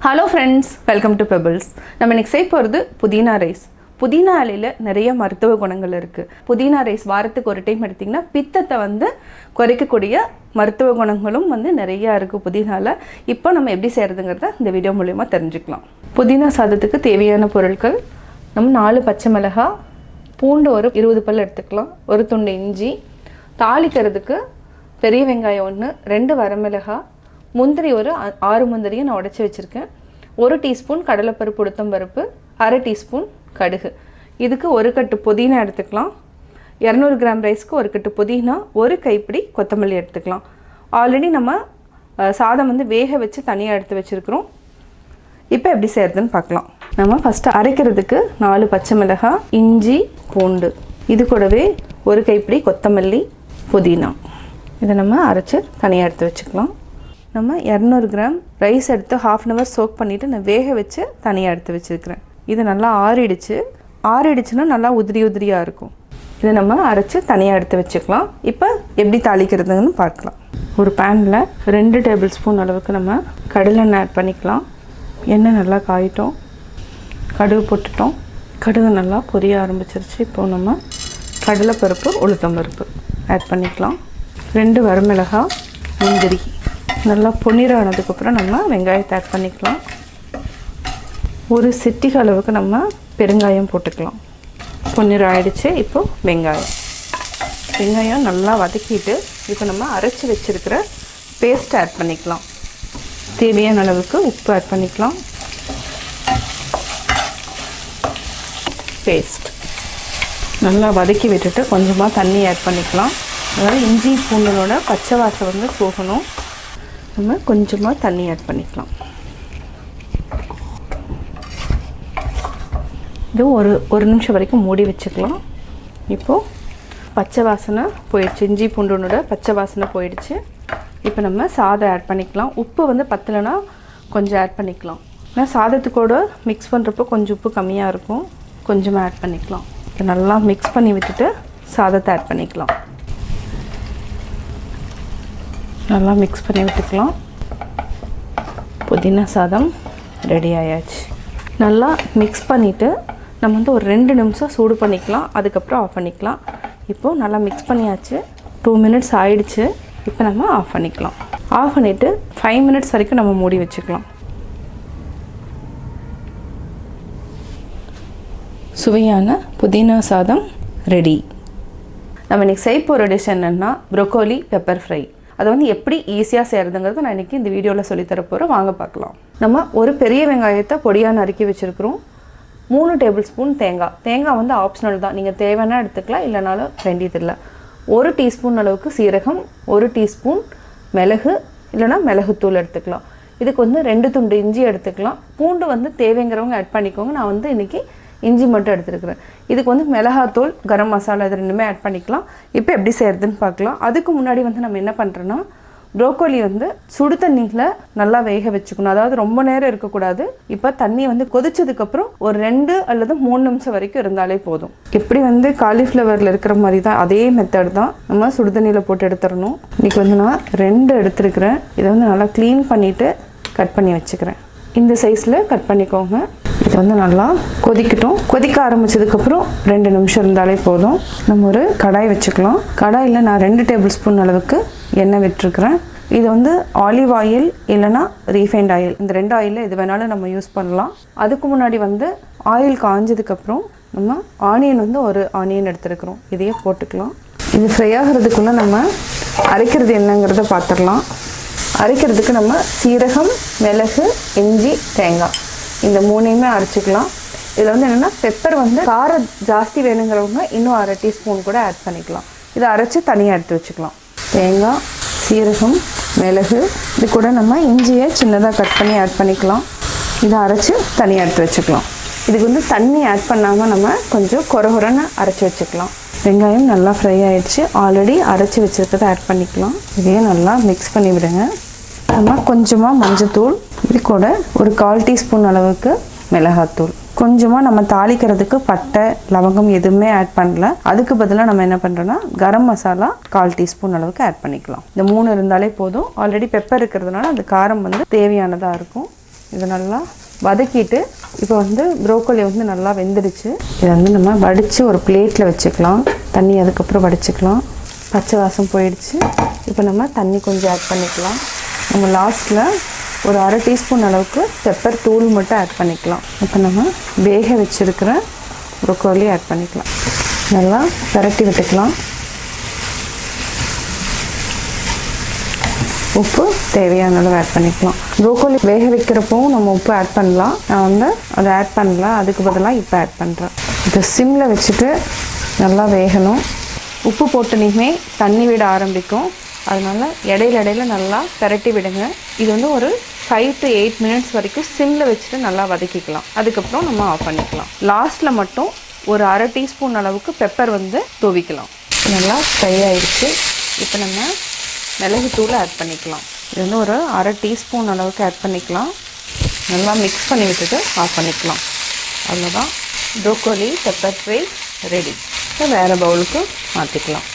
Hello friends, welcome to pebbles. நம்ம இன்றைக்கி செய்ய போகிறது புதினா ரைஸ். புதினா இலையில் நிறைய மருத்துவ குணங்கள் இருக்குது. புதினா ரைஸ் வாரத்துக்கு ஒரு டைம் எடுத்திங்கன்னா பித்தத்தை குறைக்கக்கூடிய மருத்துவ குணங்களும் நிறையா இருக்குது புதினாவில். இப்போ நம்ம எப்படி செய்கிறதுங்கிறத இந்த வீடியோ மூலமா தெரிஞ்சுக்கலாம். புதினா சாதத்துக்கு தேவையான பொருட்கள்: நம்ம 4 பச்சை மிளகாய், பூண்டு ஒரு 20 பல் எடுத்துக்கலாம், ஒரு துண்டு இஞ்சி, தாளிக்கிறதுக்கு பெரிய வெங்காயம் 1, 2 வரமிளகாய், முந்திரி ஒரு 6 முந்திரியை நான் உடைச்சி வச்சுருக்கேன், 1 டீஸ்பூன் கடலைப்பருப்பு உளுத்தம்பருப்பு, 1/2 டீஸ்பூன் கடுகு. இதுக்கு 1 கட்டு புதினா எடுத்துக்கலாம். 200 கிராம் ரைஸ்க்கு 1 கட்டு புதினா, 1 கைப்பிடி கொத்தமல்லி எடுத்துக்கலாம். ஆல்ரெடி நம்ம சாதம் வேக வச்சு தனியாக எடுத்து வச்சுருக்கிறோம். இப்போ எப்படி செய்கிறதுன்னு பார்க்கலாம். நம்ம ஃபஸ்ட்டு அரைக்கிறதுக்கு 4 பச்சை மிளகாய், இஞ்சி, பூண்டு, இது கூடவே 1 கைப்பிடி கொத்தமல்லி, புதினா, இதை நம்ம அரைச்சி தனியாக எடுத்து வச்சுக்கலாம். நம்ம 200 கிராம் ரைஸ் எடுத்து 1/2 அன் ஹவர் சோக் பண்ணிவிட்டு நான் வேக வச்சு தனியாக எடுத்து வச்சுருக்கிறேன். இது நல்லா ஆறிடுச்சுன்னா நல்லா உதிரியாக இருக்கும். இதை நம்ம அரைச்சி தனியாக எடுத்து வச்சுக்கலாம். இப்போ எப்படி தாளிக்கிறதுன்னு பார்க்கலாம். ஒரு பேனில் 2 டேபிள் ஸ்பூன் அளவுக்கு நம்ம கடலெண்ணெய் ஆட் பண்ணிக்கலாம். எண்ணெய் நல்லா காயிட்டோம், கடுகு போட்டுட்டோம். கடுகு நல்லா பொரிய ஆரம்பிச்சிருச்சு. இப்போது நம்ம கடலைப்பருப்பு உளுத்தம்பருப்பு ஆட் பண்ணிக்கலாம். 2 வரமிளகாய், முந்திரி நல்லா பொன்னிறம் ஆனதுக்கப்புறம் நம்ம வெங்காயத்தை ஆட் பண்ணிக்கலாம். ஒரு சிட்டிகை அளவுக்கு நம்ம பெருங்காயம் போட்டுக்கலாம். பொன்னிறம் ஆயிடுச்சு. இப்போது வெங்காயம் நல்லா வதக்கிட்டு இப்போ நம்ம அரைச்சி வச்சுருக்கிற பேஸ்ட் ஆட் பண்ணிக்கலாம். தேவையான அளவுக்கு உப்பு ஆட் பண்ணிக்கலாம். பேஸ்ட் நல்லா வதக்கி விட்டுட்டு கொஞ்சமாக தண்ணி ஆட் பண்ணிக்கலாம். அதாவது இஞ்சி பூண்டனோட பச்சை வாசம் போகணும். நம்ம கொஞ்சமாக தண்ணி ஆட் பண்ணிக்கலாம். இது ஒரு நிமிஷம் வரைக்கும் மூடி வச்சுக்கலாம். இப்போது பச்சை வாசனை போயிடுச்சு, இஞ்சி பூண்டனோட பச்சை வாசனை போயிடுச்சு. இப்போ நம்ம சாதம் ஆட் பண்ணிக்கலாம். உப்பு பத்தலைன்னா கொஞ்சம் ஆட் பண்ணிக்கலாம். ஆனால் சாதத்துக்கூட மிக்ஸ் பண்ணுறப்போ கொஞ்சம் உப்பு கம்மியாக இருக்கும், கொஞ்சமாக ஆட் பண்ணிக்கலாம். இதை நல்லா மிக்ஸ் பண்ணி விட்டுட்டு சாதத்தை ஆட் பண்ணிக்கலாம். நல்லா மிக்ஸ் பண்ணி விட்டுக்கலாம். புதினா சாதம் ரெடி ஆயாச்சு. நல்லா மிக்ஸ் பண்ணிவிட்டு நம்ம ஒரு 2 நிமிஷம் சூடு பண்ணிக்கலாம். அதுக்கப்புறம் ஆஃப் பண்ணிக்கலாம். இப்போது நல்லா மிக்ஸ் பண்ணியாச்சு. 2 மினிட்ஸ் ஆயிடுச்சு. இப்போ நம்ம ஆஃப் பண்ணிக்கலாம். ஆஃப் பண்ணிவிட்டு 5 மினிட்ஸ் வரைக்கும் நம்ம மூடி வச்சுக்கலாம். சுவையான புதினா சாதம் ரெடி. நம்ம இன்றைக்கி செய்ய போகிற டிஷ் என்னென்னா ப்ரோக்கோலி பெப்பர் ஃப்ரை. அதை எப்படி ஈஸியாக செய்கிறதுங்கிறது நான் இன்றைக்கி இந்த வீடியோவில் சொல்லித்தர போகிறோம். வாங்க பார்க்கலாம். நம்ம ஒரு பெரிய வெங்காயத்தை பொடியாக நறுக்கி வச்சுருக்கிறோம். 3 டேபிள் ஸ்பூன் தேங்காய் ஆப்ஷனல் தான், நீங்கள் தேவைன்னா எடுத்துக்கலாம், இல்லைனாலும் வேண்டியதில்லை. 1 டீஸ்பூன் அளவுக்கு சீரகம், 1 டீஸ்பூன் மிளகு, இல்லைனா மிளகுத்தூள் எடுத்துக்கலாம். இதுக்கு 2 துண்டு இஞ்சி எடுத்துக்கலாம். பூண்டு தேவைங்கிறவங்க ஆட் பண்ணிக்கோங்க. நான் இன்றைக்கி இஞ்சி மட்டும் எடுத்துருக்குறேன். இதுக்கு மிளகாத்தூள், கரம் மசாலா, இது 2மே ஆட் பண்ணிக்கலாம். இப்போ எப்படி செய்கிறதுன்னு பார்க்கலாம். அதுக்கு முன்னாடி நம்ம என்ன பண்ணுறோன்னா, ப்ரோக்கோலி சுடு தண்ணியில் நல்லா வேக வச்சுக்கணும். அதாவது ரொம்ப நேரம் இருக்கக்கூடாது. இப்போ தண்ணி கொதிச்சதுக்கப்புறம் ஒரு 2 அல்லது 3 நிமிஷம் வரைக்கும் இருந்தாலே போதும். எப்படி காலிஃப்ளவரில் இருக்கிற மாதிரி தான், அதே மெத்தட் தான் நம்ம சுடு தண்ணியில் போட்டு எடுத்துடணும். இன்றைக்கி நான் 2 எடுத்துருக்கிறேன். இதை நல்லா க்ளீன் பண்ணிவிட்டு கட் பண்ணி வச்சுக்கிறேன். இந்த சைஸில் கட் பண்ணிக்கோங்க. இது நல்லா கொதிக்கட்டும். கொதிக்க ஆரம்பித்ததுக்கப்புறம் 2 நிமிஷம் இருந்தாலே போதும். நம்ம ஒரு கடாய் வச்சுக்கலாம். கடாயில் நான் 2 டேபிள் ஸ்பூன் அளவுக்கு எண்ணெய் விட்டுருக்குறேன். இது ஆலிவ் ஆயில் இல்லைனா ரீஃபைண்ட் ஆயில், இந்த 2 ஆயிலில் எது வேணாலும் நம்ம யூஸ் பண்ணலாம். அதுக்கு முன்னாடி ஆயில் காஞ்சதுக்கப்புறம் நம்ம ஆனியன் ஒரு ஆனியன் எடுத்துருக்குறோம். இதையே போட்டுக்கலாம். இது ஃப்ரை ஆகிறதுக்குள்ளே நம்ம அரைக்கிறது என்னங்கிறத பார்த்துடலாம். அரைக்கிறதுக்கு நம்ம சீரகம், மிளகு, இஞ்சி, தேங்காய், இந்த 3யுமே அரைச்சிக்கலாம். இதில் என்னென்னா பெப்பர் காரம் ஜாஸ்தி வேணுங்கிறவங்க இன்னும் 1/2 டீஸ்பூன் கூட ஆட் பண்ணிக்கலாம். இதை அரைச்சி தனியாக எடுத்து வச்சுக்கலாம். தேங்காய், சீரகம், மிளகு, இது கூட நம்ம இஞ்சியை சின்னதாக கட் பண்ணி ஆட் பண்ணிக்கலாம். இதை அரைச்சி தனியாக எடுத்து வச்சுக்கலாம். இதுக்கு தண்ணி ஆட் பண்ணாமல் நம்ம கொஞ்சம் கொரகொரன்னு அரைச்சி வச்சுக்கலாம். வெங்காயம் நல்லா ஃப்ரை ஆகிடுச்சு. ஆல்ரெடி அரைச்சி வச்சுருக்கிறத ஆட் பண்ணிக்கலாம். இதையே நல்லா மிக்ஸ் பண்ணி விடுங்க. நம்ம கொஞ்சமாக மஞ்சத்தூள், இது கூட ஒரு 1/4 டீஸ்பூன் அளவுக்கு மிளகாத்தூள், கொஞ்சமாக நம்ம தாளிக்கிறதுக்கு பட்டை, லவங்கம் எதுவுமே ஆட் பண்ணல. அதுக்கு பதிலாக நம்ம என்ன பண்ணுறோன்னா கரம் மசாலா 1/4 டீஸ்பூன் அளவுக்கு ஆட் பண்ணிக்கலாம். இந்த 3 இருந்தாலே போதும். ஆல்ரெடி பெப்பர் இருக்கிறதுனால அந்த காரம் தேவையானதாக இருக்கும். இது நல்லா வதக்கிட்டு இப்போ வந்து ப்ரோக்கோலி வந்து நல்லா வெந்துடுச்சு. இதை வந்து நம்ம வடித்து ஒரு பிளேட்டில் வச்சுக்கலாம். தண்ணி அதுக்கப்புறம் வடிச்சுக்கலாம். பச்சை வாசம் போயிடுச்சு. இப்போ நம்ம தண்ணி கொஞ்சம் ஆட் பண்ணிக்கலாம். நம்ம லாஸ்ட்டில் ஒரு அரை டீஸ்பூன் அளவுக்கு பெப்பர் தூள் மட்டும் ஆட் பண்ணிக்கலாம். இப்போ நம்ம வேக வச்சுருக்கிற ப்ரோக்கோலி ஆட் பண்ணிக்கலாம். நல்லா பரட்டி விட்டுக்கலாம். உப்பு தேவையான அளவு ஆட் பண்ணிக்கலாம். ப்ரோக்கோலி வேக வைக்கிறப்பவும் நம்ம உப்பு ஆட் பண்ணலாம். நான் வந்து அதை ஆட் பண்ணலாம், அதுக்கு பதிலாக இப்போ ஆட் பண்ணுறேன். இதை சிம்மில் வச்சுட்டு நல்லா வேகணும். உப்பு போட்டனையுமே தண்ணி விட ஆரம்பிக்கும். அதனால் இடையில நல்லா பரட்டி விடுங்க. இது வந்து ஒரு 5 to 8 minutes வரைக்கும் சிம்மில் வச்சுட்டு நல்லா வதக்கிக்கலாம். அதுக்கப்புறம் நம்ம ஆஃப் பண்ணிக்கலாம். லாஸ்ட்டில் மட்டும் ஒரு அரை டீஸ்பூன் அளவுக்கு பெப்பர் வந்து தூவிக்கலாம். நல்லா ஃப்ரை ஆகிடுச்சு. இப்போ நம்ம மிளகுத்தூள் ஆட் பண்ணிக்கலாம். இது வந்து ஒரு அரை டீஸ்பூன் அளவுக்கு ஆட் பண்ணிக்கலாம். நல்லா மிக்ஸ் பண்ணி விட்டுட்டு ஆஃப் பண்ணிக்கலாம். அவ்வளோதான், ப்ரோக்கோலி பெப்பர் ஃப்ரை ரெடி. இப்போ வேறு பவுலுக்கு மாற்றிக்கலாம்.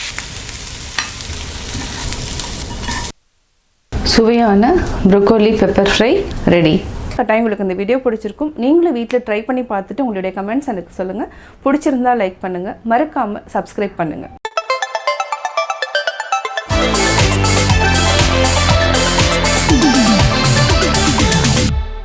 சுவையான ப்ரோக்கோலி பெப்பர் ஃப்ரை ரெடி. கட்டாயம் உங்களுக்கு இந்த வீடியோ பிடிச்சிருக்கும். நீங்களும் வீட்டில் ட்ரை பண்ணி பார்த்துட்டு உங்களுடைய கமெண்ட்ஸ் எனக்கு சொல்லுங்கள். பிடிச்சிருந்தா லைக் பண்ணுங்கள். மறக்காமல் சப்ஸ்கிரைப் பண்ணுங்கள்.